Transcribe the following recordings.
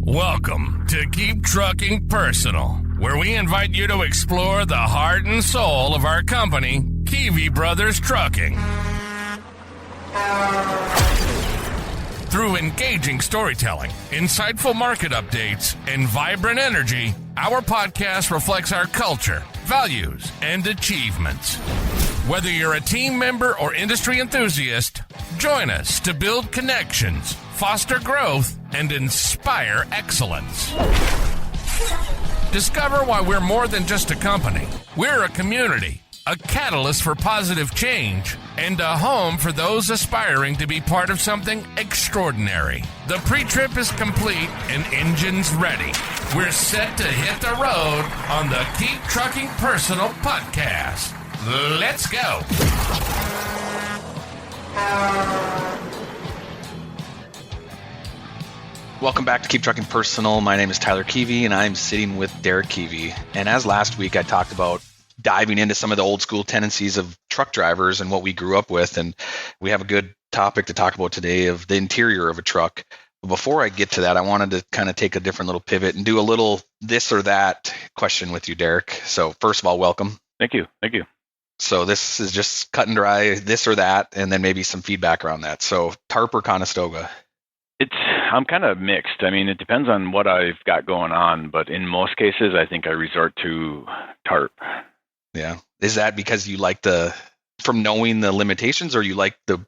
Welcome to Keep Trucking Personal, where we invite you to explore the heart and soul of our company, Kivi Brothers Trucking. Through engaging storytelling, insightful market updates, and vibrant energy, our podcast reflects our culture, values, and achievements. Whether you're a team member or industry enthusiast, join us to build connections, foster growth, and inspire excellence. Discover why we're more than just a company. We're a community, a catalyst for positive change, and a home for those aspiring to be part of something extraordinary. The pre-trip is complete and engines ready. We're set to hit the road on the Keep Trucking Personal podcast. Let's go. Welcome back to Keep Trucking Personal. My name is Tyler Kivi, and I'm sitting with Derek Kivi. And as last week, I talked about diving into some of the old school tendencies of truck drivers and what we grew up with. And we have a good topic to talk about today of the interior of a truck. But before I get to that, I wanted to kind of take a different little pivot and do a little this or that question with you, Derek. So first of all, welcome. Thank you. So this is just cut and dry, this or that, and then maybe some feedback around that. So tarp or Conestoga? I'm kind of mixed. I mean, it depends on what I've got going on, but in most cases, I think I resort to tarp. Yeah. Is that because you like from knowing the limitations, or you like the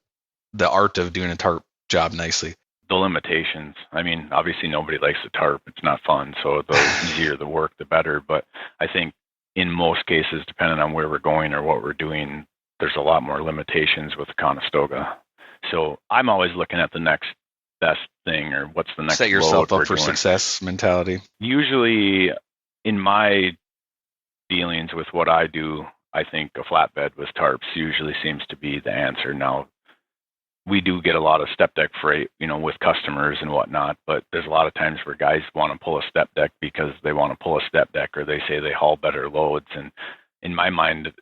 art of doing a tarp job nicely? The limitations. I mean, obviously nobody likes the tarp. It's not fun. So the easier the work, the better. But I think in most cases, depending on where we're going or what we're doing, there's a lot more limitations with the Conestoga. So I'm always looking at the next best thing, or what's the next set yourself up for doing. Success mentality. Usually in my dealings with what I do, I think a flatbed with tarps usually seems to be the answer. Now, we do get a lot of step deck freight, with customers and whatnot, but there's a lot of times where guys want to pull a step deck because they want to pull a step deck, or they say they haul better loads. And in my mind,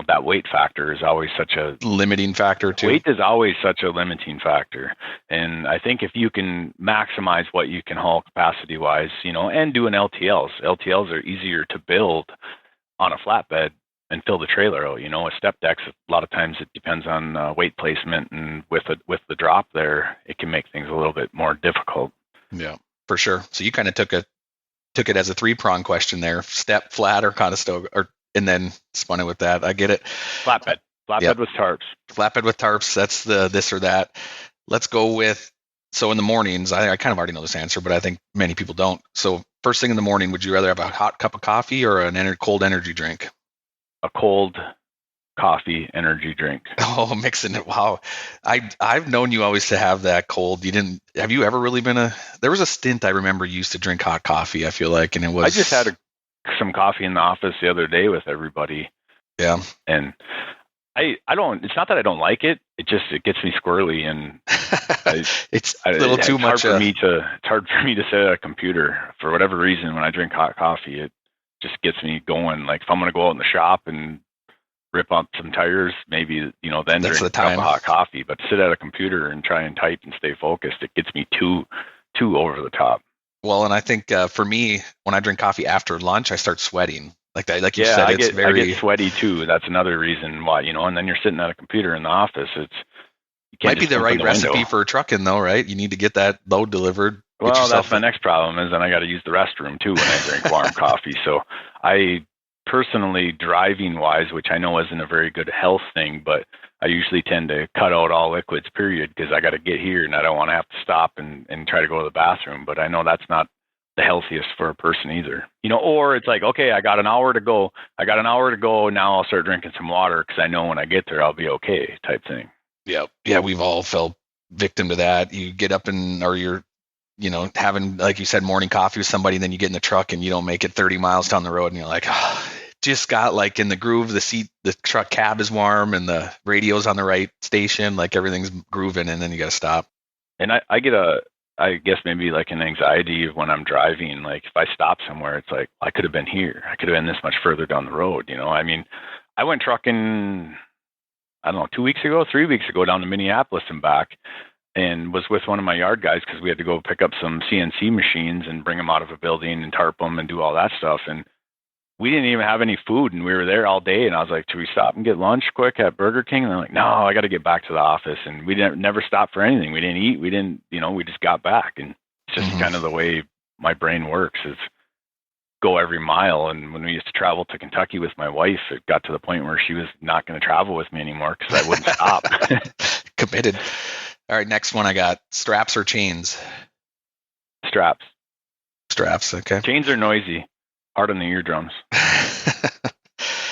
that weight factor is always such a limiting factor too. Weight is always such a limiting factor. And I think if you can maximize what you can haul capacity wise, and do an LTLs are easier to build on a flatbed and fill the trailer out. A step deck's, a lot of times it depends on weight placement, and with the drop there, it can make things a little bit more difficult. Yeah, for sure. So you kind of took it as a 3-prong question there: step, flat, or Conestoga, and then spun it with that. I get it. Flatbed Yep. with tarps. Flatbed with tarps. That's the this or that. Let's go with. So in the mornings, I kind of already know this answer, but I think many people don't. So first thing in the morning, would you rather have a hot cup of coffee or an cold energy drink? A cold coffee energy drink. Oh, mixing it. Wow. I've known you always to have that cold. Have you ever really been there was a stint I remember you used to drink hot coffee, I feel like, and it was. I just had some coffee in the office the other day with everybody. Yeah. And I don't, it's not that I don't like it. It gets me squirrely, and it's a little too much. It's hard for me to sit at a computer for whatever reason. When I drink hot coffee, it just gets me going. Like if I'm going to go out in the shop and rip up some tires, maybe, then that's drink a cup of hot coffee, but sit at a computer and try and type and stay focused, it gets me too over the top. Well, and I think for me, when I drink coffee after lunch, I start sweating. Like you said, I it's I get sweaty too. That's another reason why, and then you're sitting at a computer in the office. Might be the right recipe for trucking though, right? You need to get that load delivered. Well, that's my next problem is then I got to use the restroom too when I drink warm coffee. So I personally, driving wise, which I know isn't a very good health thing, but I usually tend to cut out all liquids, period, because I got to get here and I don't want to have to stop and try to go to the bathroom. But I know that's not the healthiest for a person either. Or it's like, okay, I got an hour to go. Now I'll start drinking some water because I know when I get there, I'll be okay type thing. Yeah. Yeah. We've all fell victim to that. You get up or you're, having, like you said, morning coffee with somebody, and then you get in the truck and you don't make it 30 miles down the road and you're like, just got like in the groove, the truck cab is warm and the radio's on the right station, like everything's grooving, and then you got to stop. And I get I guess maybe like an anxiety of when I'm driving, like if I stop somewhere, it's like, I could have been here. I could have been this much further down the road. I mean, I went trucking, I don't know, 3 weeks ago down to Minneapolis and back. and was with one of my yard guys because we had to go pick up some CNC machines and bring them out of a building and tarp them and do all that stuff. And we didn't even have any food, and we were there all day. And I was like, should we stop and get lunch quick at Burger King? And they're like, no, I got to get back to the office. And we never stopped for anything. We didn't eat. We didn't, we just got back. And it's just kind of the way my brain works, is go every mile. And when we used to travel to Kentucky with my wife, it got to the point where she was not going to travel with me anymore because I wouldn't stop. Committed. All right, next one I got, straps or chains? Straps. Straps, okay. Chains are noisy, hard on the eardrums.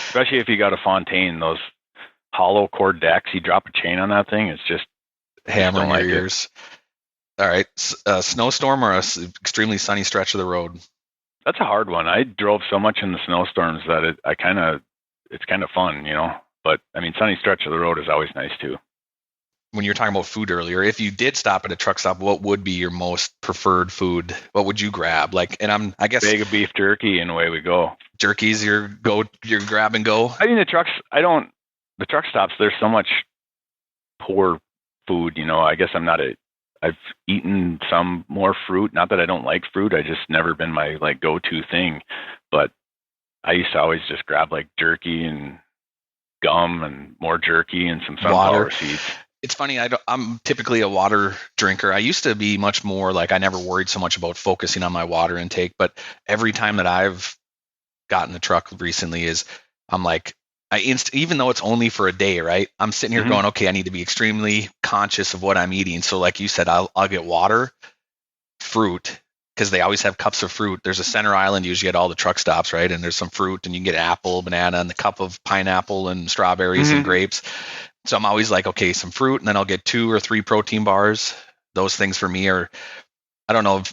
Especially if you got a Fontaine, those hollow cord decks, you drop a chain on that thing, it's just hammering your ears. All right, a snowstorm or a extremely sunny stretch of the road? That's a hard one. I drove so much in the snowstorms that it's kind of fun, But I mean, sunny stretch of the road is always nice too. When you were talking about food earlier, if you did stop at a truck stop, what would be your most preferred food? What would you grab? I guess bag of beef jerky, and away we go. Jerky's your grab and go. I mean, the truck stops, there's so much poor food, I guess I've eaten some more fruit. Not that I don't like fruit. I just never been my go-to thing. But I used to always just grab jerky and gum and more jerky and some sunflower seeds. It's funny, I'm typically a water drinker. I used to be much more I never worried so much about focusing on my water intake, but every time that I've gotten the truck recently I'm even though it's only for a day, right? I'm sitting here going, okay, I need to be extremely conscious of what I'm eating. So like you said, I'll get water, fruit, because they always have cups of fruit. There's a center island usually at all the truck stops, right? And there's some fruit, and you can get apple, banana, and the cup of pineapple and strawberries and grapes. So I'm always okay, some fruit, and then I'll get 2 or 3 protein bars. Those things for me are, I don't know,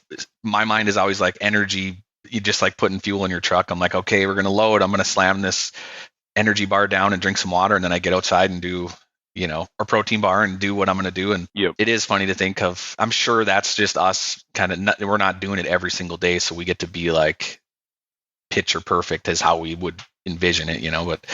my mind is always energy. You just putting fuel in your truck. I'm okay, we're going to load. I'm going to slam this energy bar down and drink some water. And then I get outside and do, a protein bar and do what I'm going to do. And It is funny to think of, I'm sure that's just us we're not doing it every single day. So we get to be picture perfect as how we would envision it, but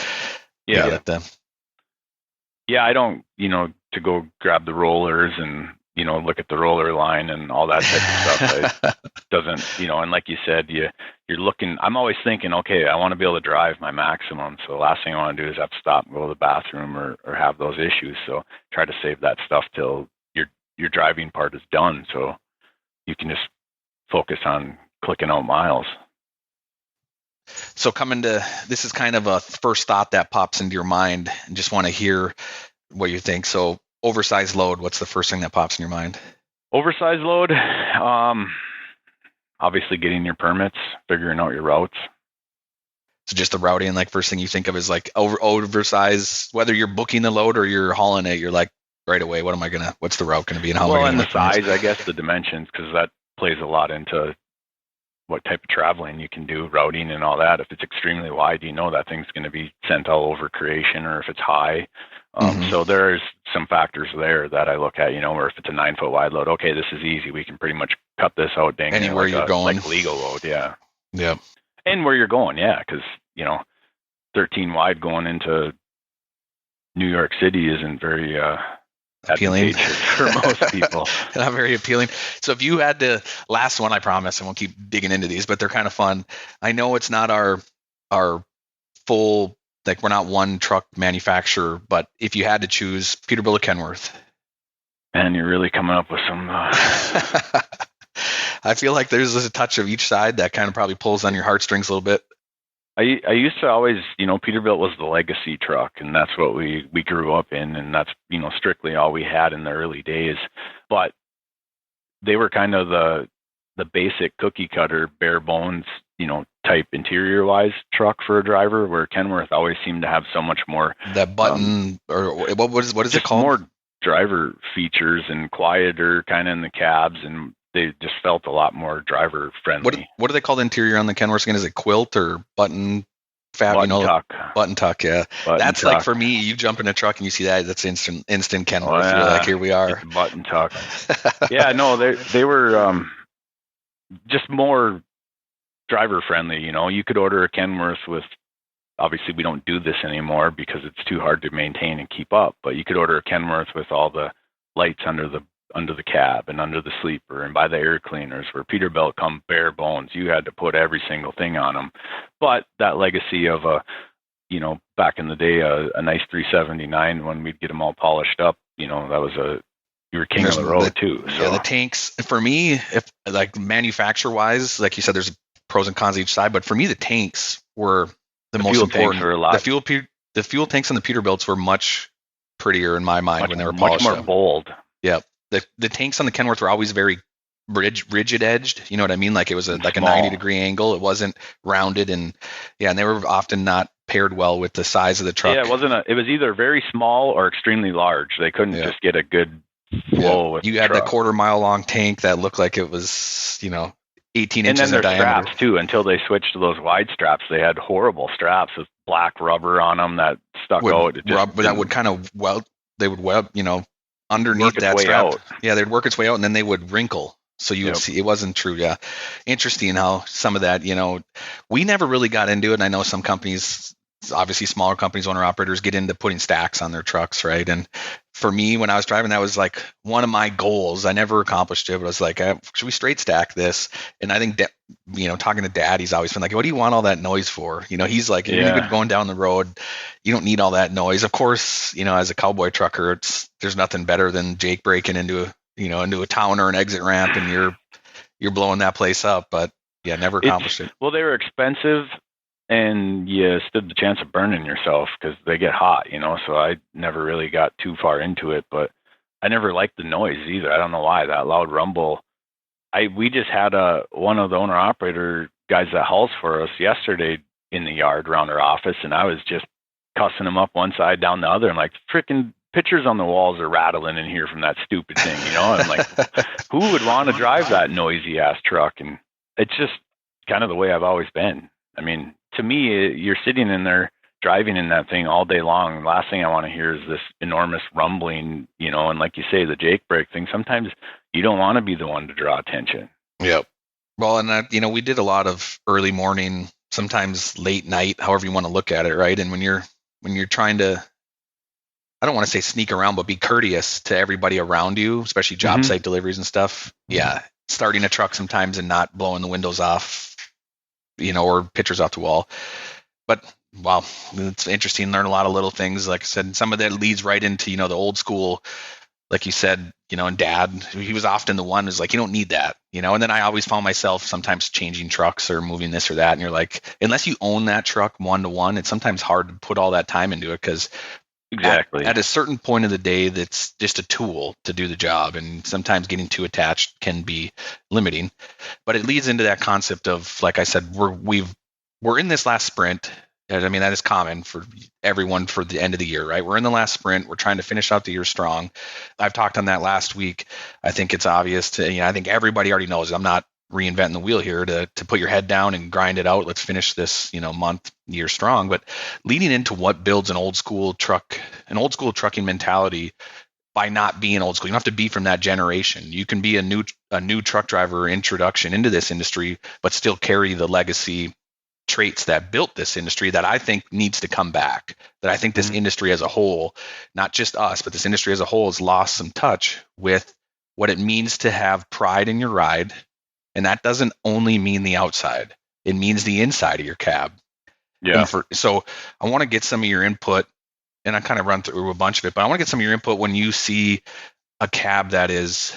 yeah, I don't, to go grab the rollers and, look at the roller line and all that type of stuff. It doesn't, and like you said, you're looking, I'm always thinking, okay, I want to be able to drive my maximum. So the last thing I want to do is have to stop and go to the bathroom or have those issues. So try to save that stuff till your driving part is done. So you can just focus on clicking out miles. So this is kind of a first thought that pops into your mind, and just want to hear what you think. So oversized load, what's the first thing that pops in your mind? Oversized load, obviously getting your permits, figuring out your routes. So just the routing, first thing you think of is oversized, whether you're booking the load or you're hauling it, you're right away, what's the route going to be and how and the size, I guess, the dimensions, because that plays a lot into what type of traveling you can do, routing and all that. If it's extremely wide, that thing's going to be sent all over creation, or if it's high. So there's some factors there that I look at, or if it's a 9-foot wide load, okay, this is easy. We can pretty much cut this out anywhere you're going. Legal load, yeah. Yeah. And where you're going, yeah, because, 13 wide going into New York City isn't very appealing for most people. Not very appealing. So if you had to, last one, I promise, and we'll keep digging into these, but they're kind of fun. I know it's not our full, we're not one truck manufacturer, but if you had to choose Peterbilt or Kenworth. Man, you're really coming up with some. I feel like there's a touch of each side that kind of probably pulls on your heartstrings a little bit. I used to always, Peterbilt was the legacy truck, and that's what we grew up in, and that's, strictly all we had in the early days. But they were kind of the basic cookie cutter, bare bones, type interior wise truck for a driver, where Kenworth always seemed to have so much more. That button, or what is it called? More driver features and quieter kind of in the cabs, and they just felt a lot more driver friendly. What do they call the interior on the Kenworth again? Is it quilt or button fab? Tuck. Button tuck, yeah. That's tuck. For me, you jump in a truck and you see that's instant Kenworth. You're like, here we are. It's button tuck. Yeah, no, they were just more driver friendly. You could order a Kenworth with, obviously we don't do this anymore because it's too hard to maintain and keep up, but you could order a Kenworth with all the lights under the under the cab and under the sleeper and by the air cleaners, where Peterbilt come bare bones. You had to put every single thing on them. But that legacy of back in the day, a nice 379, when we'd get them all polished up, that was you were king of the road too. So. Yeah, the tanks, for me, if like manufacturer wise, like you said, there's pros and cons each side, but for me, the tanks were the most important. The fuel tanks on the Peterbilts were much prettier in my mind when they were polished much more bold. Yeah. The tanks on the Kenworth were always very rigid edged. You know what I mean? Like it was like a 90-degree angle. It wasn't rounded, and they were often not paired well with the size of the truck. Yeah, it was either very small or extremely large. They couldn't just get a good flow with you had the quarter-mile long tank that looked like it was 18 inches in diameter. And then their straps too, until they switched to those wide straps. They had horrible straps with black rubber on them that stuck out. That would kind of they would weld, underneath that strap. Out. Yeah, they'd work its way out, and then they would wrinkle. So you would see it wasn't true. Yeah. Interesting how some of that, we never really got into it. And I know some companies, obviously smaller companies, owner operators, get into putting stacks on their trucks, right? And for me, when I was driving, that was like one of my goals. I never accomplished it, but I was like, should we straight stack this? And I think, talking to Dad, he's always been like, what do you want all that noise for? He's like, you're even going down the road, you don't need all that noise. Of course, as a cowboy trucker, there's nothing better than Jake breaking into a town or an exit ramp, and you're blowing that place up. But never accomplished it. Well, they were expensive, and you stood the chance of burning yourself because they get hot, so I never really got too far into it, but I never liked the noise either. I don't know why, that loud rumble. We just had one of the owner operator guys that hauls for us yesterday in the yard around our office, and I was just cussing him up one side down the other. I'm like, freaking pictures on the walls are rattling in here from that stupid thing, I'm like, who would want to drive that noisy ass truck? And it's just kind of the way I've always been. I mean, to me, you're sitting in there driving in that thing all day long. The last thing I want to hear is this enormous rumbling, and like you say, the Jake brake thing. Sometimes you don't want to be the one to draw attention. Yep. Well, and we did a lot of early morning, sometimes late night, however you want to look at it, right? And when you're trying to, I don't want to say sneak around, but be courteous to everybody around you, especially job site deliveries and stuff. Yeah. Starting a truck sometimes and not blowing the windows off, or pictures off the wall. But wow, it's interesting. Learn a lot of little things. Like I said, some of that leads right into, the old school, like you said, and Dad, he was often the one who's like, you don't need that, and then I always found myself sometimes changing trucks or moving this or that. And you're like, unless you own that truck 1-to-1, it's sometimes hard to put all that time into it, because exactly at a certain point of the day, that's just a tool to do the job. And sometimes getting too attached can be limiting, but it leads into that concept of, like I said, we're in this last sprint. I mean, that is common for everyone for the end of the year, right? We're in the last sprint. We're trying to finish out the year strong. I've talked on that last week. I think it's obvious to, I think everybody already knows. I'm not reinventing the wheel here to put your head down and grind it out. Let's finish this, year strong. But leading into what builds an old school trucking mentality by not being old school. You don't have to be from that generation. You can be a new truck driver introduction into this industry, but still carry the legacy traits that built this industry that I think needs to come back. That I think this industry as a whole, not just us, but this industry as a whole, has lost some touch with what it means to have pride in your ride. And that doesn't only mean the outside. It means the inside of your cab. Yeah. So I want to get some of your input, and I kind of run through a bunch of it, but I want to get some of your input when you see a cab that is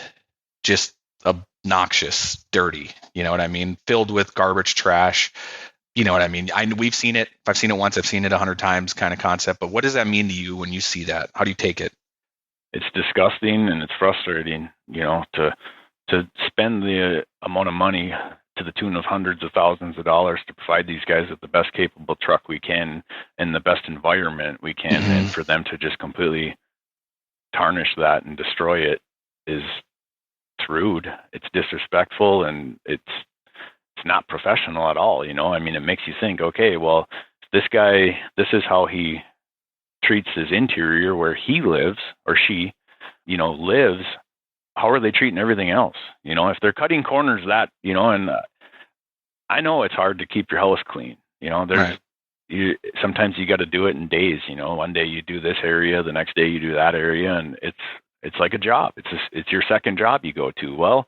just obnoxious, dirty, you know what I mean? Filled with garbage, trash, you know what I mean? We've seen it. If I've seen it once, I've seen it 100 times kind of concept, but what does that mean to you when you see that? How do you take it? It's disgusting and it's frustrating, to spend the amount of money to the tune of hundreds of thousands of dollars to provide these guys with the best capable truck we can and the best environment we can, and for them to just completely tarnish that and destroy it is rude. It's disrespectful, and it's not professional at all. I mean, it makes you think, okay, well, this guy, this is how he treats his interior where he lives, or she, lives. How are they treating everything else? If they're cutting corners and I know it's hard to keep your house clean. There's sometimes you got to do it in days. One day you do this area, the next day you do that area, and it's It's like a job. It's your second job you go to. Well,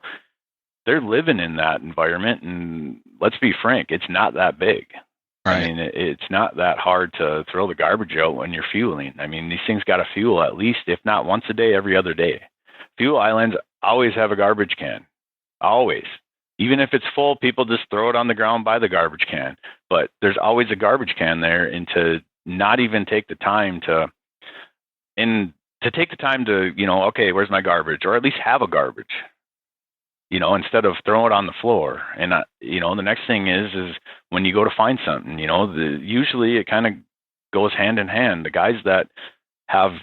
they're living in that environment, and let's be frank, it's not that big. Right. I mean, it's not that hard to throw the garbage out when you're fueling. I mean, these things got to fuel at least, if not once a day, every other day. Fuel islands always have a garbage can. Always. Even if it's full, people just throw it on the ground by the garbage can. But there's always a garbage can there, and to not even take the time to take the time to, okay, where's my garbage? Or at least have a garbage, instead of throwing it on the floor. And, the next thing is when you go to find something, usually it kind of goes hand in hand. The guys that have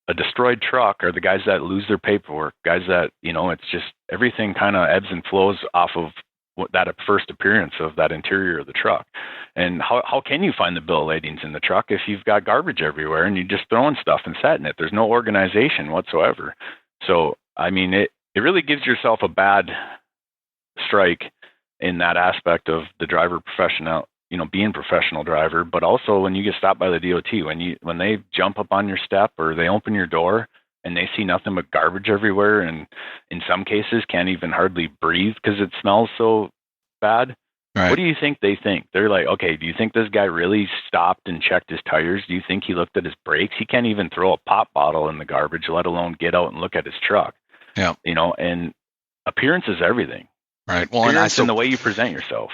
a destroyed truck are the guys that lose their paperwork, guys that, it's just everything kind of ebbs and flows off of that first appearance of that interior of the truck. And how can you find the bill of ladings in the truck if you've got garbage everywhere and you're just throwing stuff and setting it? There's no organization whatsoever. So, I mean, it really gives yourself a bad strike in that aspect of the driver professional, being professional driver, but also when you get stopped by the DOT, when they jump up on your step or they open your door and they see nothing but garbage everywhere, and in some cases can't even hardly breathe because it smells so bad. Right. What do you think they think? They're like, okay, do you think this guy really stopped and checked his tires? Do you think he looked at his brakes? He can't even throw a pop bottle in the garbage, let alone get out and look at his truck. Yeah. And appearance is everything. Right. Well, and the way you present yourself.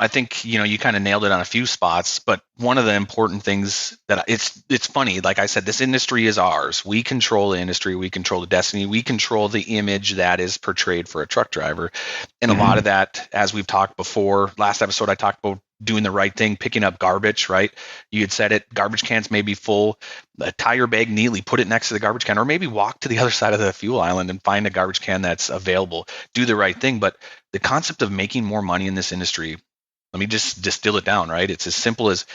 I think, you kind of nailed it on a few spots, but one of the important things that it's funny, like I said, this industry is ours. We control the industry. We control the destiny. We control the image that is portrayed for a truck driver. And a lot of that, as we've talked before, last episode, I talked about doing the right thing, picking up garbage, right? You had said it, garbage cans may be full, a tire bag neatly, put it next to the garbage can, or maybe walk to the other side of the fuel island and find a garbage can that's available. Do the right thing. But the concept of making more money in this industry, let me just distill it down, right? It's as simple as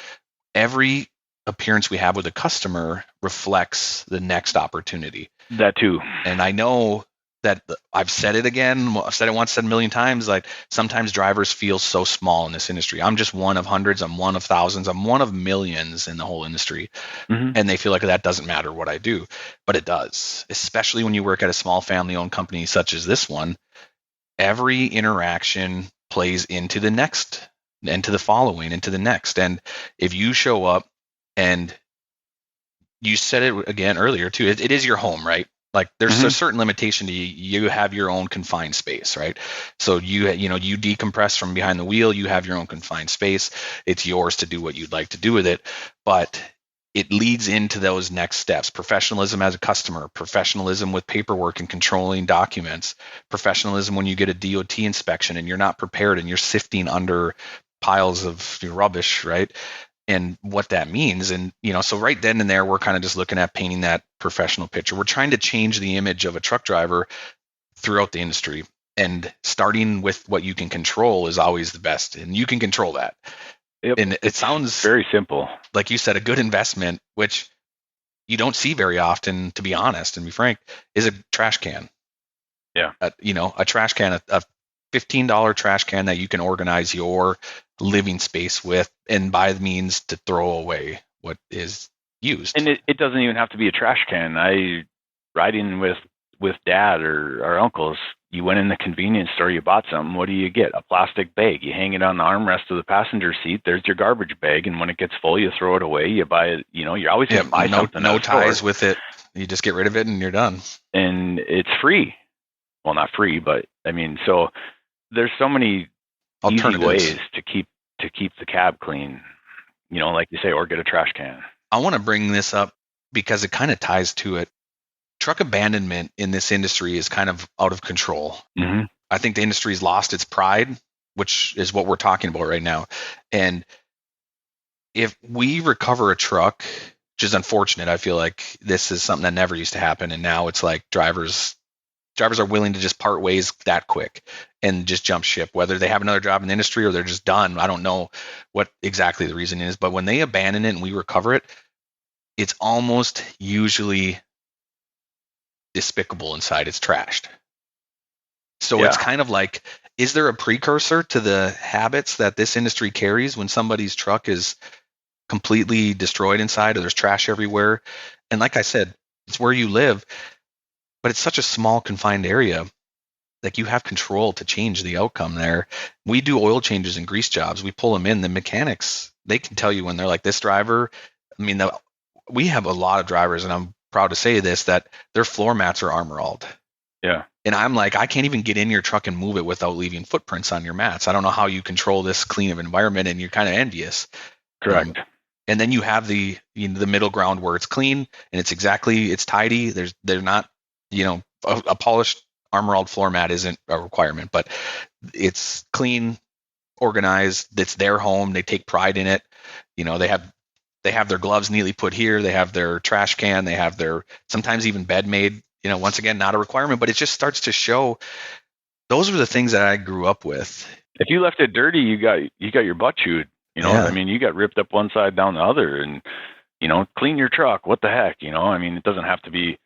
every appearance we have with a customer reflects the next opportunity. That too. And I know that I've said it again, I've said it once, said a million times, like sometimes drivers feel so small in this industry. I'm just one of hundreds, I'm one of thousands, I'm one of millions in the whole industry. And they feel like that doesn't matter what I do, but it does, especially when you work at a small family-owned company such as this one. Every interaction plays into the next, into the following, into the next. And if you show up, and you said it again earlier too, it is your home, right? Like there's a certain limitation to you have your own confined space, right? So you decompress from behind the wheel, you have your own confined space. It's yours to do what you'd like to do with it. But it leads into those next steps: professionalism as a customer, professionalism with paperwork and controlling documents, professionalism when you get a DOT inspection and you're not prepared and you're sifting under piles of rubbish, right? And what that means. And, so right then and there, we're kind of just looking at painting that professional picture. We're trying to change the image of a truck driver throughout the industry. And starting with what you can control is always the best. And you can control that. Yep. And it sounds very simple. Like you said, a good investment, which you don't see very often, to be honest and be frank, is a trash can. Yeah. A trash can, a $15 trash can that you can organize your living space with, and by the means to throw away what is used. And it doesn't even have to be a trash can. Riding with dad or our uncles, you went in the convenience store, you bought something. What do you get? A plastic bag. You hang it on the armrest of the passenger seat. There's your garbage bag. And when it gets full, you throw it away. You buy it. You're always going to buy something. No ties with it. You just get rid of it and you're done. And it's free. Well, not free, but so there's so many easy ways to keep the cab clean, like you say, or get a trash can. I want to bring this up because it kind of ties to it. Truck abandonment in this industry is kind of out of control. I think the industry's lost its pride, which is what we're talking about right now. And if we recover a truck, which is unfortunate, I feel like this is something that never used to happen. And now it's like drivers are willing to just part ways that quick and just jump ship, whether they have another job in the industry or they're just done. I don't know what exactly the reason is, but when they abandon it and we recover it, it's almost usually despicable inside. It's trashed. So It's kind of like, is there a precursor to the habits that this industry carries when somebody's truck is completely destroyed inside or there's trash everywhere? And like I said, it's where you live. but it's such a small confined area. Like, you have control to change the outcome there. We do oil changes and grease jobs. We pull them in. The mechanics, they can tell you when they're like, this driver, I mean, we have a lot of drivers, and I'm proud to say this, that their floor mats are armor-alled. Yeah. And I'm like, I can't even get in your truck and move it without leaving footprints on your mats. I don't know how you control this clean of environment, and you're kind of envious. Correct. And then you have the middle ground where it's clean and it's tidy. They're not, a polished armor-alled floor mat isn't a requirement, but it's clean, organized. It's their home. They take pride in it. They have their gloves neatly put here. They have their trash can. They have their sometimes even bed made. Once again, not a requirement, but it just starts to show. Those are the things that I grew up with. If you left it dirty, you got your butt chewed. Yeah. I mean, you got ripped up one side down the other, and clean your truck. What the heck? I mean, it doesn't have to be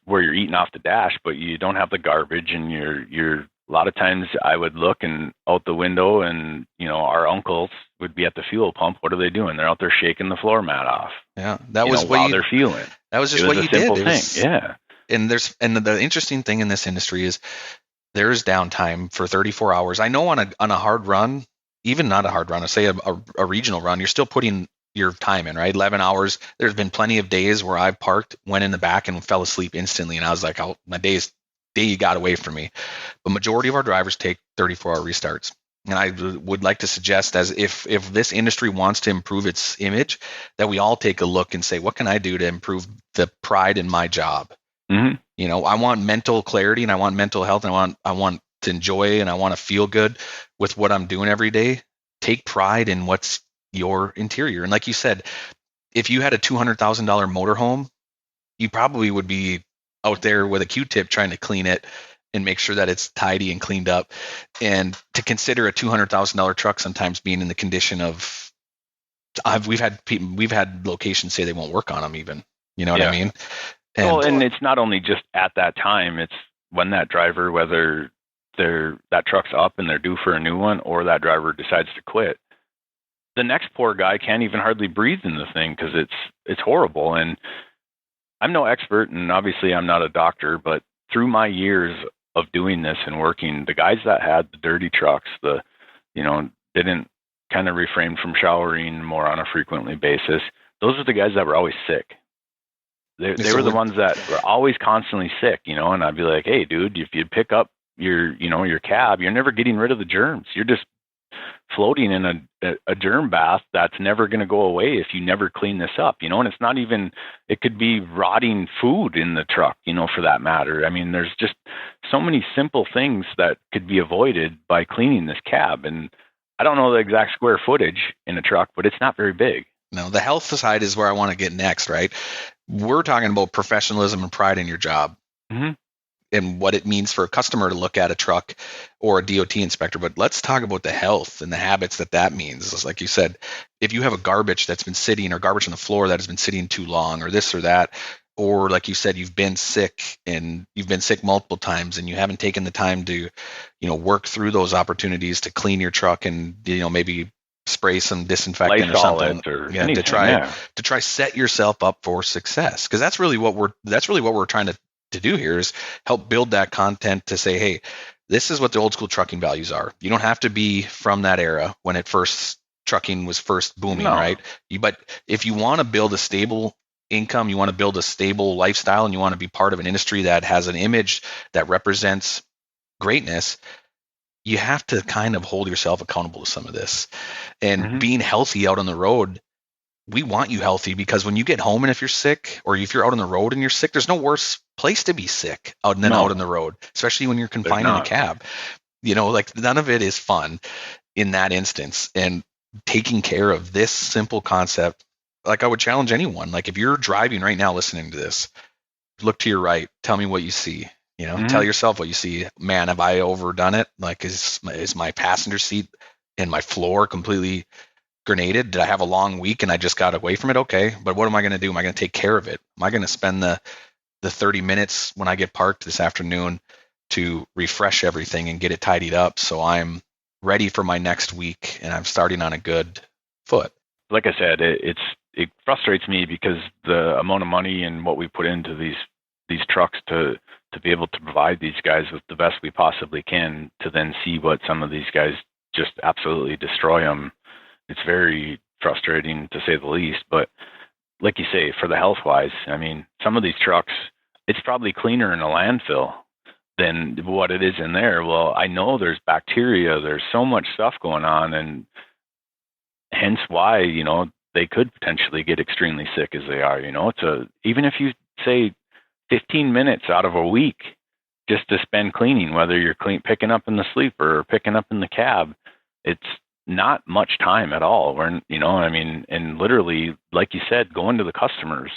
where you're eating off the dash, but you don't have the garbage, and you're a lot of times I would look and out the window, and our uncles would be at the fuel pump. What are they doing? They're out there shaking the floor mat off. Yeah, that was while they're fueling. That was just what you did. Simple thing. Yeah. And the interesting thing in this industry is there's downtime for 34 hours. I know on a hard run, even not a hard run, say a regional run, you're still putting your time in, right? 11 hours. There's been plenty of days where I parked, went in the back, and fell asleep instantly. And I was like, my day got away from me. But majority of our drivers take 34-hour restarts. And I would like to suggest, as if this industry wants to improve its image, that we all take a look and say, what can I do to improve the pride in my job? Mm-hmm. I want mental clarity, and I want mental health, and I want to enjoy, and I want to feel good with what I'm doing every day. Take pride in what's your interior. And like you said, if you had a $200,000 motorhome, you probably would be out there with a Q-tip trying to clean it and make sure that it's tidy and cleaned up. And to consider a $200,000 truck sometimes being in the condition of, we've had locations say they won't work on them even. You know what I mean? And it's not only just at that time, it's when that driver, whether that truck's up and they're due for a new one, or that driver decides to quit, the next poor guy can't even hardly breathe in the thing because it's horrible. And I'm no expert, and obviously I'm not a doctor, but through my years of doing this and working, the guys that had the dirty trucks, didn't kind of refrain from showering more on a frequently basis, those are the guys that were always sick. They were the ones that were always constantly sick, and I'd be like, hey, dude, if you pick up your cab, you're never getting rid of the germs. You're just floating in a germ bath that's never going to go away if you never clean this up, and it's not even, it could be rotting food in the truck, for that matter. I mean, there's just so many simple things that could be avoided by cleaning this cab. And I don't know the exact square footage in a truck, but it's not very big. No, the health side is where I want to get next, right? We're talking about professionalism and pride in your job. Mm-hmm. And what it means for a customer to look at a truck or a DOT inspector. But let's talk about the health and the habits that means. It's like you said, if you have a garbage that's been sitting, or garbage on the floor that has been sitting too long, or this or that, or like you said, you've been sick multiple times, and you haven't taken the time to, work through those opportunities to clean your truck and, maybe spray some disinfectant Lysol or something, anything, to try set yourself up for success. Because that's really what we're trying to do here, is help build that content to say, hey, this is what the old school trucking values are. You don't have to be from that era when trucking was first booming, right? But if you want to build a stable income, you want to build a stable lifestyle, and you want to be part of an industry that has an image that represents greatness, you have to kind of hold yourself accountable to some of this. And being healthy out on the road, we want you healthy, because when you get home and if you're sick, or if you're out on the road and you're sick, there's no worse place to be sick out on the road, especially when you're confined in a cab. Like, none of it is fun in that instance. And taking care of this simple concept, like, I would challenge anyone, like, if you're driving right now listening to this, look to your right, tell me what you see. Tell yourself what you see. Man, have I overdone it? Like, is my passenger seat and my floor completely grenaded? Did I have a long week and I just got away from it? Okay, but what am I going to do? Am I going to take care of it? Am I going to spend the 30 minutes when I get parked this afternoon to refresh everything and get it tidied up so I'm ready for my next week and I'm starting on a good foot? Like I said, it frustrates me because the amount of money and what we put into these trucks to to be able to provide these guys with the best we possibly can, to then see what some of these guys just absolutely destroy them. It's very frustrating, to say the least. But like you say, for the health wise, I mean, some of these trucks, it's probably cleaner in a landfill than what it is in there. Well, I know there's bacteria, there's so much stuff going on, and hence why, they could potentially get extremely sick as they are. Even if you say 15 minutes out of a week just to spend cleaning, whether you're picking up in the sleeper or picking up in the cab, it's not much time at all. And literally, like you said, going to the customers.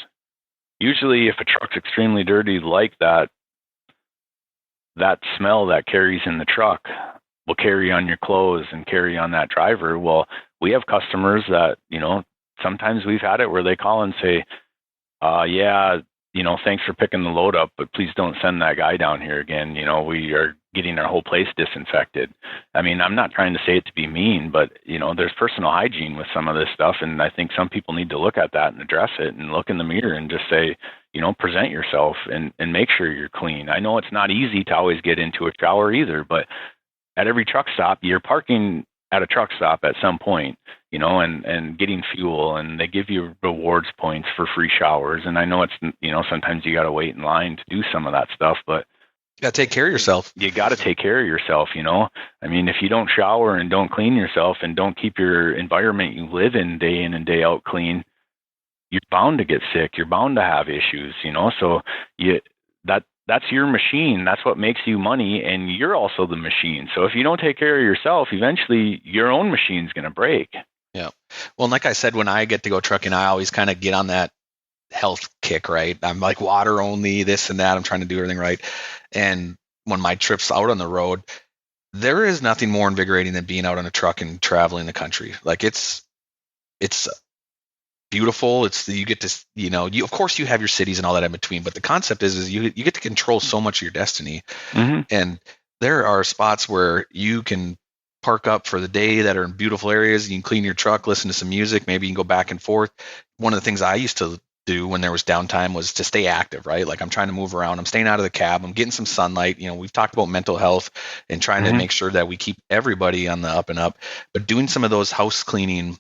Usually if a truck's extremely dirty like that, that smell that carries in the truck will carry on your clothes and carry on that driver. Well, we have customers that, sometimes we've had it where they call and say, thanks for picking the load up, but please don't send that guy down here again. We are getting our whole place disinfected. I mean, I'm not trying to say it to be mean, but, there's personal hygiene with some of this stuff. And I think some people need to look at that and address it and look in the mirror and just say, present yourself and make sure you're clean. I know it's not easy to always get into a shower either, but at every truck stop, you're parking at a truck stop at some point, and getting fuel, and they give you rewards points for free showers. And I know it's, sometimes you got to wait in line to do some of that stuff, but you got to take care of yourself. You got to take care of yourself, I mean, if you don't shower and don't clean yourself and don't keep your environment you live in and day out clean, you're bound to get sick. You're bound to have issues, so that's your machine. That's what makes you money, and you're also the machine. So if you don't take care of yourself, eventually your own machine's going to break. Yeah. Well, and like I said, when I get to go trucking, I always kind of get on that health kick, right? I'm like water only, this and that. I'm trying to do everything right. And when my trip's out on the road, there is nothing more invigorating than being out on a truck and traveling the country. Like it's beautiful. You get to, you, of course you have your cities and all that in between, but the concept is you get to control so much of your destiny. Mm-hmm. And there are spots where you can park up for the day that are in beautiful areas. You can clean your truck, listen to some music, maybe you can go back and forth. One of the things I used to do when there was downtime was to stay active, right? Like I'm trying to move around, I'm staying out of the cab, I'm getting some sunlight. We've talked about mental health and trying to make sure that we keep everybody on the up and up, but doing some of those house cleaning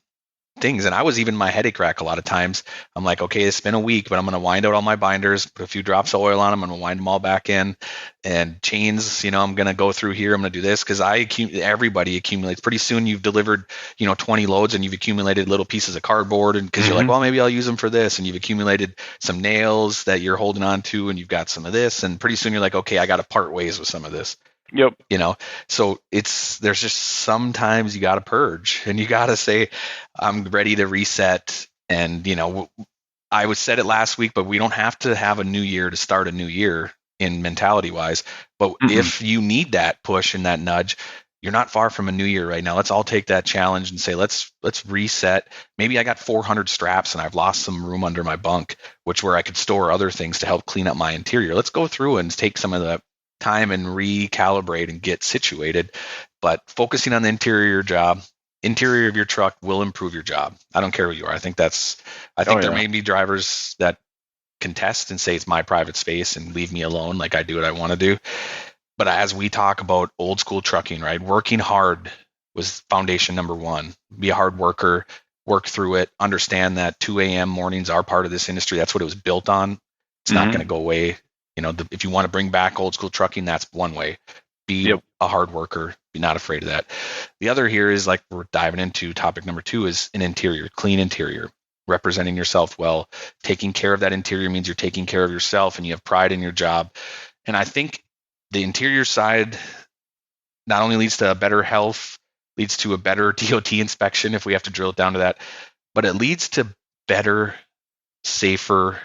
things. And I was even my headache rack a lot of times. I'm like, okay, it's been a week, but I'm going to wind out all my binders, put a few drops of oil on them. I'm going to wind them all back in, and chains, I'm going to go through here. I'm going to do this because everybody accumulates. Pretty soon you've delivered, 20 loads and you've accumulated little pieces of cardboard, and because you're like, well, maybe I'll use them for this. And you've accumulated some nails that you're holding on to, and you've got some of this. And pretty soon you're like, okay, I got to part ways with some of this. Yep. So there's just sometimes you got to purge, and you got to say, I'm ready to reset. And, I would said it last week, but we don't have to have a new year to start a new year in mentality wise. But if you need that push and that nudge, you're not far from a new year right now. Let's all take that challenge and say, let's reset. Maybe I got 400 straps and I've lost some room under my bunk, where I could store other things to help clean up my interior. Let's go through and take some of the time and recalibrate and get situated. But focusing on the interior of your truck will improve your job. I don't care who you are. I think there may be drivers that contest and say it's my private space and leave me alone, like I do what I want to do. But as we talk about old school trucking, right, working hard was foundation number one. Be a hard worker, work through it, understand that 2 a.m. mornings are part of this industry. That's what it was built on. It's not going to go away. If you want to bring back old school trucking, that's one way. Be a hard worker. Be not afraid of that. The other here is, like we're diving into topic number 2, is an interior, clean interior, representing yourself well. Taking care of that interior means you're taking care of yourself and you have pride in your job. And I think the interior side not only leads to a better health, leads to a better DOT inspection if we have to drill it down to that, but it leads to better, safer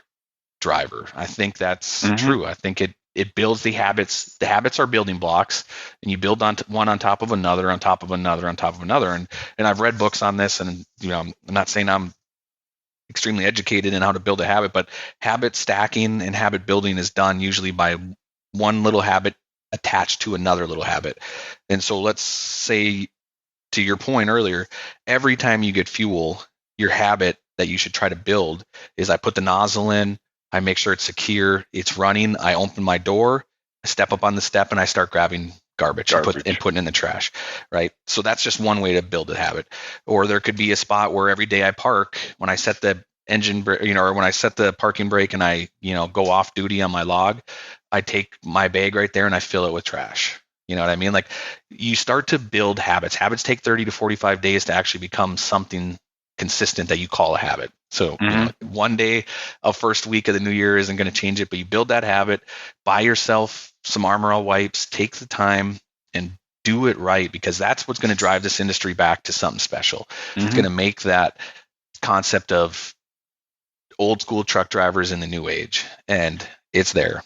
driver. I think that's true. I think it builds the habits. The habits are building blocks, and you build one on top of another, on top of another, on top of another. And I've read books on this, and I'm not saying I'm extremely educated in how to build a habit, but habit stacking and habit building is done usually by one little habit attached to another little habit. And so let's say, to your point earlier, every time you get fuel, your habit that you should try to build is, I put the nozzle in, I make sure it's secure, it's running, I open my door, step up on the step and I start grabbing garbage. And putting in the trash, right? So that's just one way to build a habit. Or there could be a spot where every day I park, when I set the engine, or when I set the parking brake and I, go off duty on my log, I take my bag right there and I fill it with trash. You know what I mean? Like, you start to build habits. Habits take 30 to 45 days to actually become something consistent that you call a habit. So one day of first week of the new year isn't going to change it, but you build that habit, buy yourself some Armor All wipes, take the time and do it right, because that's what's going to drive this industry back to something special. It's going to make that concept of old school truck drivers in the new age, and it's there.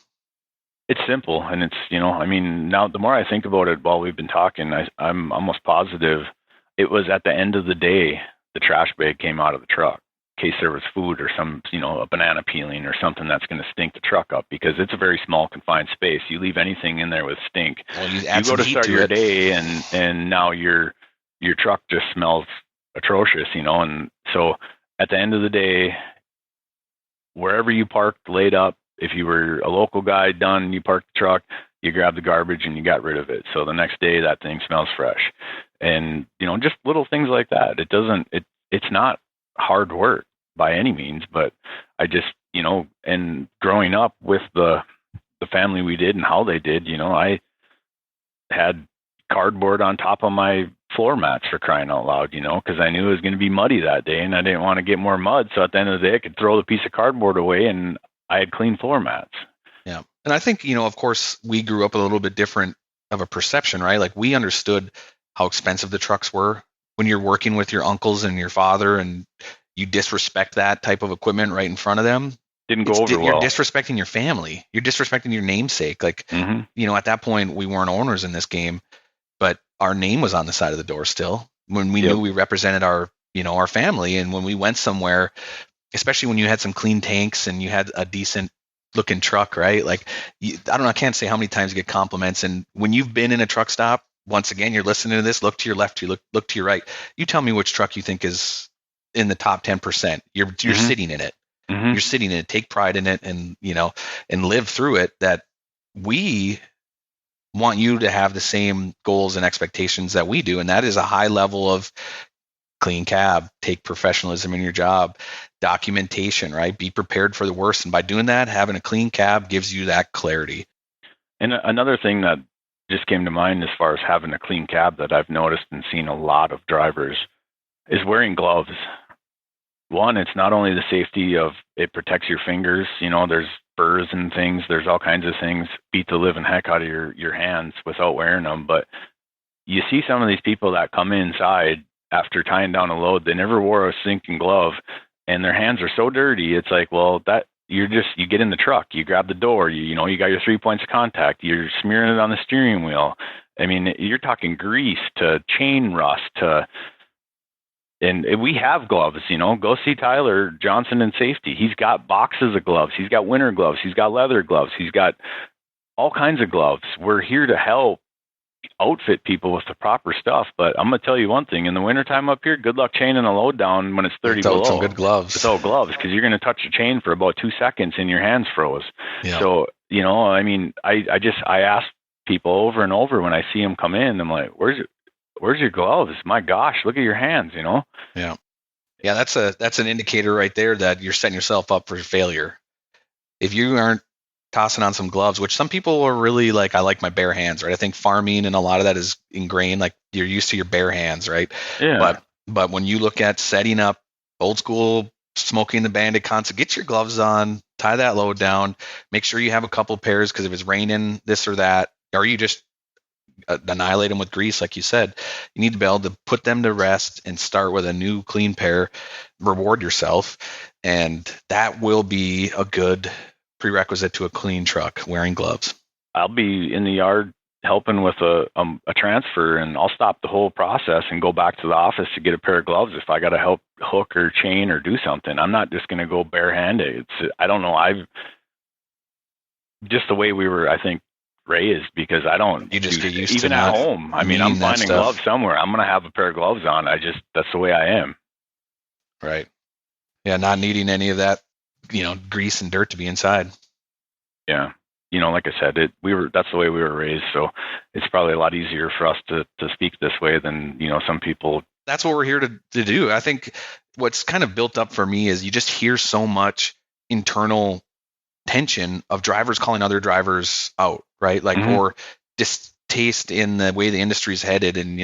It's simple, and it's, now the more I think about it while we've been talking, I'm almost positive it was at the end of the day, the trash bag came out of the truck in case there was food or some, a banana peeling or something that's going to stink the truck up, because it's a very small confined space. You leave anything in there with stink. Well, you go to start your day and now your truck just smells atrocious, and so at the end of the day, wherever you parked, laid up, if you were a local guy, done, you parked the truck, you grabbed the garbage and you got rid of it. So the next day that thing smells fresh. And, just little things like that. It's not hard work by any means, but I just, and growing up with the family we did and how they did, I had cardboard on top of my floor mats, for crying out loud, because I knew it was going to be muddy that day and I didn't want to get more mud. So at the end of the day, I could throw the piece of cardboard away and I had clean floor mats. Yeah. And I think, of course, we grew up a little bit different of a perception, right? Like, we understood how expensive the trucks were when you're working with your uncles and your father and you disrespect that type of equipment right in front of them. Didn't go over well. You're disrespecting your family. You're disrespecting your namesake. Like, at that point, we weren't owners in this game, but our name was on the side of the door still, when we knew we represented our family. And when we went somewhere, especially when you had some clean tanks and you had a decent looking truck, right? Like, I don't know, I can't say how many times you get compliments. And when you've been in a truck stop, once again, you're listening to this, look to your left, you look to your right. You tell me which truck you think is in the top 10%. You're sitting in it. You're sitting in it. Take pride in it, and, and live through it. That we want you to have the same goals and expectations that we do. And that is a high level of clean cab, take professionalism in your job, documentation, right? Be prepared for the worst. And by doing that, having a clean cab gives you that clarity. And another thing that just came to mind as far as having a clean cab that I've noticed and seen a lot of drivers is wearing gloves. One, it's not only the safety of it protects your fingers, there's burrs and things, there's all kinds of things, beat the living heck out of your hands without wearing them. But you see some of these people that come inside after tying down a load, they never wore a sinking glove and their hands are so dirty. It's like, well, that you get in the truck, you grab the door, you got your 3 points of contact, you're smearing it on the steering wheel. I mean, you're talking grease to chain rust and we have gloves, go see Tyler Johnson in safety. He's got boxes of gloves. He's got winter gloves. He's got leather gloves. He's got all kinds of gloves. We're here to help outfit people with the proper stuff. But I'm going to tell you one thing, in the wintertime up here, good luck chaining a load down when it's 30 below. Some good gloves. Without gloves, because you're going to touch the chain for about 2 seconds and your hands froze. Yeah. So, I ask people over and over when I see them come in, I'm like, where's your gloves? My gosh, look at your hands, Yeah. Yeah, that's an indicator right there that you're setting yourself up for failure. If you aren't tossing on some gloves, which some people are really like, I like my bare hands, right? I think farming and a lot of that is ingrained, like you're used to your bare hands, right? Yeah. But when you look at setting up old school smoking the bandit concept, get your gloves on, tie that load down, make sure you have a couple pairs, because if it's raining, this or that, or you just annihilate them with grease, like you said, you need to be able to put them to rest and start with a new clean pair, reward yourself. And that will be a good prerequisite to a clean truck, wearing gloves. I'll be in the yard helping with a transfer, and I'll stop the whole process and go back to the office to get a pair of gloves if I got to help hook or chain or do something. I'm not just going to go barehanded. I don't know. I've just the way we were, I think, raised, because I don't. You just get used even to at home. I mean, I'm finding gloves somewhere. I'm going to have a pair of gloves on. That's the way I am. Right. Yeah. Not needing any of that, grease and dirt to be inside. Yeah. like I said, that's the way we were raised. So it's probably a lot easier for us to speak this way than, some people. That's what we're here to do. I think what's kind of built up for me is you just hear so much internal tension of drivers calling other drivers out, right? Like, or distaste in the way the industry's headed, and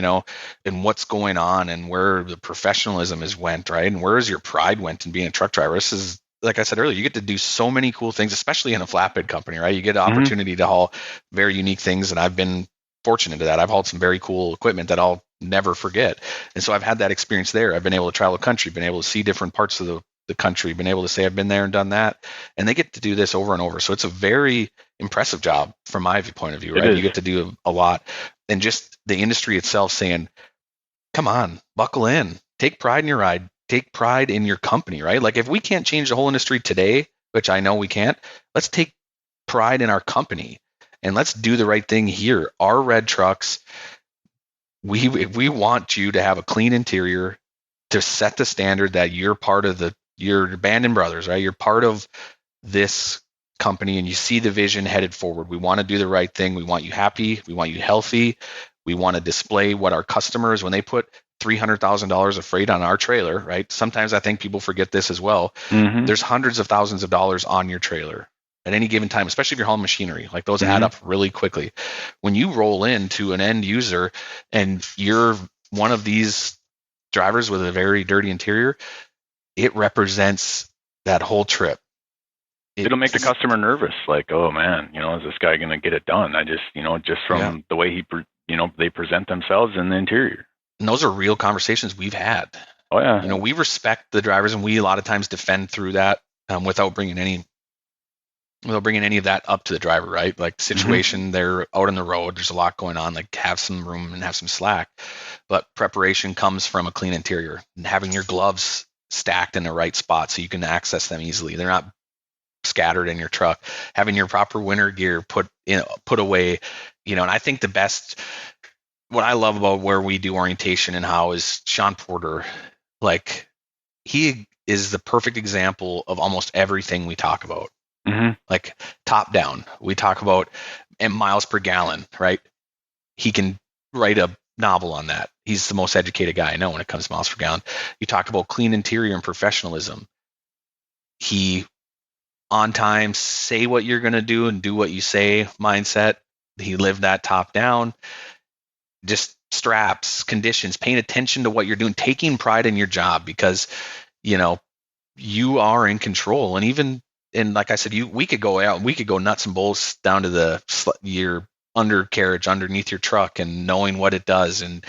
and what's going on, and where the professionalism is went, right? And where is your pride went in being a truck driver? This is, like I said earlier, you get to do so many cool things, especially in a flatbed company, right? You get an opportunity to haul very unique things, and I've been fortunate to that. I've hauled some very cool equipment that I'll never forget, and so I've had that experience there. I've been able to travel the country, been able to see different parts of the country, been able to say I've been there and done that, and they get to do this over and over. So it's a very impressive job from my point of view, right? You get to do a lot, and just the industry itself saying, come on, buckle in, take pride in your ride, take pride in your company, right? Like, if we can't change the whole industry today, which I know we can't, let's take pride in our company and let's do the right thing here. Our red trucks, we want you to have a clean interior, to set the standard that you're part of your band and brothers, right? You're part of this company, and you see the vision headed forward. We want to do the right thing. We want you happy. We want you healthy. We want to display what our customers, when they put $300,000 of freight on our trailer, right? Sometimes I think people forget this as well. There's hundreds of thousands of dollars on your trailer at any given time, especially if you're hauling machinery. Like, those add up really quickly. When you roll into an end user and you're one of these drivers with a very dirty interior, it represents that whole trip. It'll make the customer nervous. Like, oh man, is this guy going to get it done? I just, just from the way they present themselves in the interior. And those are real conversations we've had. Oh yeah. We respect the drivers, and we a lot of times defend through that without bringing any of that up to the driver, right? Like, situation, they're out on the road, there's a lot going on, like, have some room and have some slack. But preparation comes from a clean interior, and having your gloves stacked in the right spot so you can access them easily. They're not scattered in your truck. Having your proper winter gear put away, and I think what I love about where we do orientation and how is Sean Porter, like, he is the perfect example of almost everything we talk about. Like, top down, we talk about miles per gallon, right? He can write a novel on that. He's the most educated guy I know when it comes to miles per gallon. You talk about clean interior and professionalism. He, on time, say what you're going to do and do what you say mindset. He lived that top down. Just straps, conditions, paying attention to what you're doing, taking pride in your job, because you are in control. And like I said, we could go out and we could go nuts and bolts down to your undercarriage underneath your truck and knowing what it does and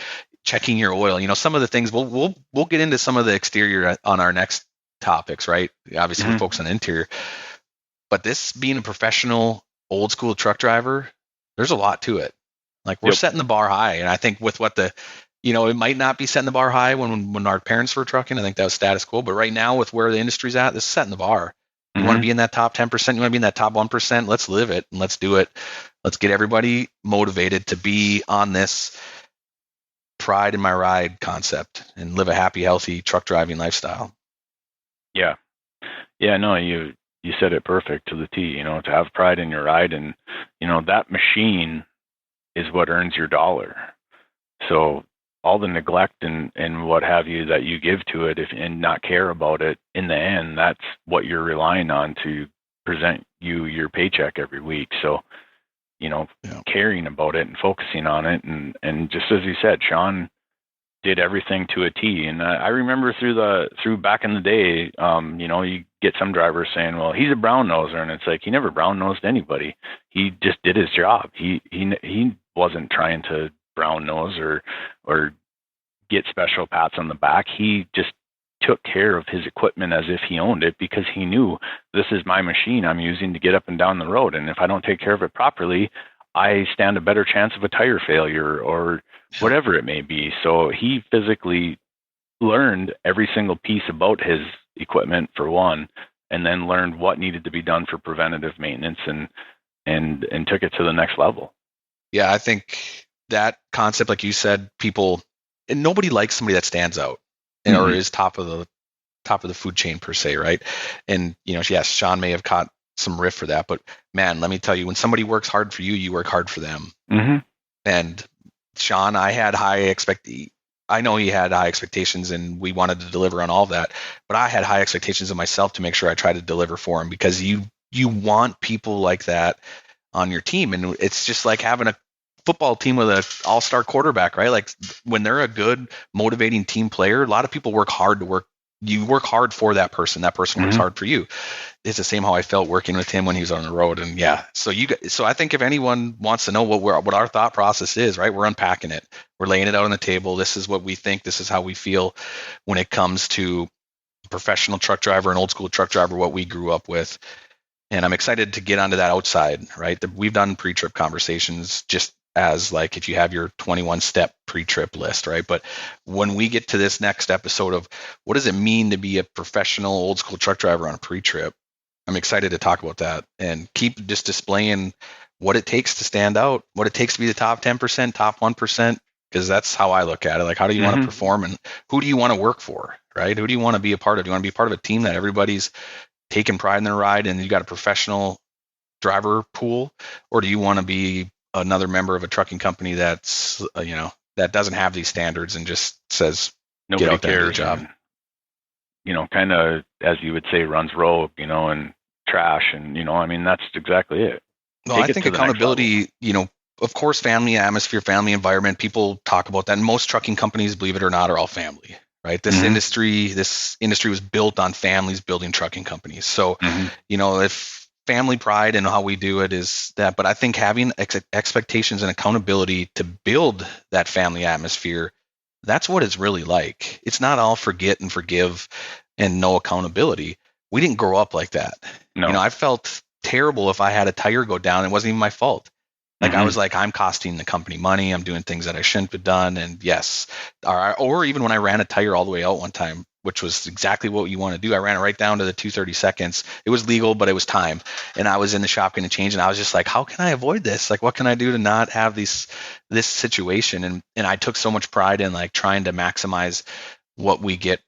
checking your oil. Some of the things we'll get into some of the exterior on our next topics, right? Obviously, we focus on interior, but this being a professional old school truck driver, there's a lot to it. Like, we're setting the bar high, and I think with what it might not be setting the bar high when our parents were trucking. I think that was status quo, but right now with where the industry's at, this is setting the bar. You want to be in that top 10%, you want to be in that top 1%, let's live it and let's do it. Let's get everybody motivated to be on this pride in my ride concept and live a happy, healthy truck driving lifestyle. Yeah. Yeah, no, you said it perfect to the T, to have pride in your ride, and, that machine is what earns your dollar. So all the neglect and what have you that you give to it and not care about it, in the end, that's what you're relying on to present you your paycheck every week. So, caring about it and focusing on it. And just as you said, Sean did everything to a T. And I remember through back in the day, you get some drivers saying, well, he's a brown noser. And it's like, he never brown nosed anybody. He just did his job. He wasn't trying to brown nose or get special pats on the back. He just took care of his equipment as if he owned it, because he knew, this is my machine I'm using to get up and down the road. And if I don't take care of it properly, I stand a better chance of a tire failure or whatever it may be. So he physically learned every single piece about his equipment, for one, and then learned what needed to be done for preventative maintenance and took it to the next level. Yeah, I think that concept, like you said, and nobody likes somebody that stands out or is top of the food chain per se, right? And yes, Sean may have caught some riff for that. But man, let me tell you, when somebody works hard for you, you work hard for them. Mm-hmm. And Sean, I know he had high expectations, and we wanted to deliver on all of that, but I had high expectations of myself to make sure I tried to deliver for him, because you want people like that on your team. And it's just like having a football team with an all-star quarterback, right? Like when they're a good, motivating team player, a lot of people work hard you work hard for that person. That person works hard for you. It's the same how I felt working with him when he was on the road. And yeah, so I think if anyone wants to know what our thought process is, right? We're unpacking it. We're laying it out on the table. This is what we think. This is how we feel when it comes to a professional truck driver, an old school truck driver, what we grew up with. And I'm excited to get onto that outside, right? We've done pre-trip conversations just as like if you have your 21-step pre-trip list, right? But when we get to this next episode of what does it mean to be a professional old school truck driver on a pre-trip, I'm excited to talk about that and keep just displaying what it takes to stand out, what it takes to be the top 10%, top 1%, because that's how I look at it. Like, how do you want to perform, and who do you want to work for, right? Who do you want to be a part of? Do you want to be part of a team that everybody's taking pride in their ride and you got a professional driver pool, or do you want to be another member of a trucking company that's that doesn't have these standards and just says nobody get out there cares, and do your job, and, kind of, as you would say, runs rogue, and trash, and I mean, that's exactly it. Well, I think accountability, of course, family atmosphere, family environment, people talk about that, and most trucking companies, believe it or not, are all family, right? This industry was built on families building trucking companies. So if family pride and how we do it is that, but I think having expectations and accountability to build that family atmosphere, that's what it's really like. It's not all forget and forgive and no accountability. We didn't grow up like that. No. I felt terrible if I had a tire go down. It wasn't even my fault. Like I was like, I'm costing the company money. I'm doing things that I shouldn't have done. And yes, or even when I ran a tire all the way out one time, which was exactly what you want to do. I ran it right down to the 2/32. It was legal, but it was time. And I was in the shop getting a change, and I was just like, how can I avoid this? Like, what can I do to not have this situation? And I took so much pride in like trying to maximize what we get,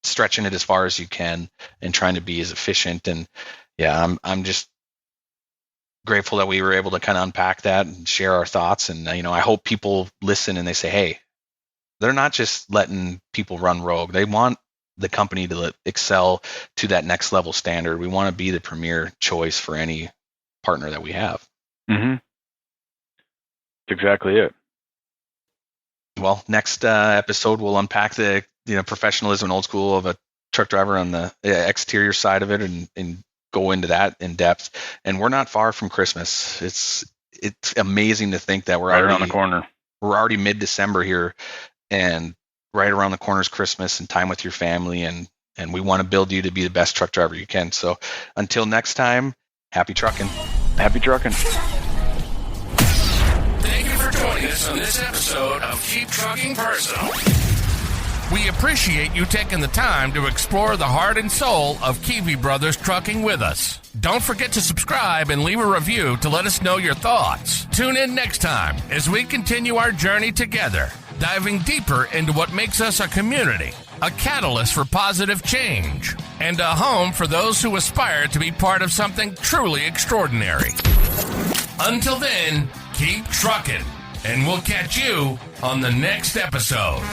stretching it as far as you can and trying to be as efficient. And yeah, I'm just grateful that we were able to kind of unpack that and share our thoughts. And, I hope people listen and they say, hey, they're not just letting people run rogue. They want the company to excel to that next level standard. We want to be the premier choice for any partner that we have. That's exactly it. Well, next episode, we'll unpack the professionalism and old school of a truck driver on the exterior side of it and go into that in depth. And we're not far from Christmas. It's amazing to think that we're right around the corner. We're already mid-December here, and right around the corner is Christmas and time with your family, and we want to build you to be the best truck driver you can. So until next time, happy trucking. Happy trucking. Thank you for joining us on this episode of Keep Trucking Personal. We appreciate you taking the time to explore the heart and soul of Kivi Brothers Trucking with us. Don't forget to subscribe and leave a review to let us know your thoughts. Tune in next time as we continue our journey together, diving deeper into what makes us a community, a catalyst for positive change, and a home for those who aspire to be part of something truly extraordinary. Until then, keep trucking, and we'll catch you on the next episode.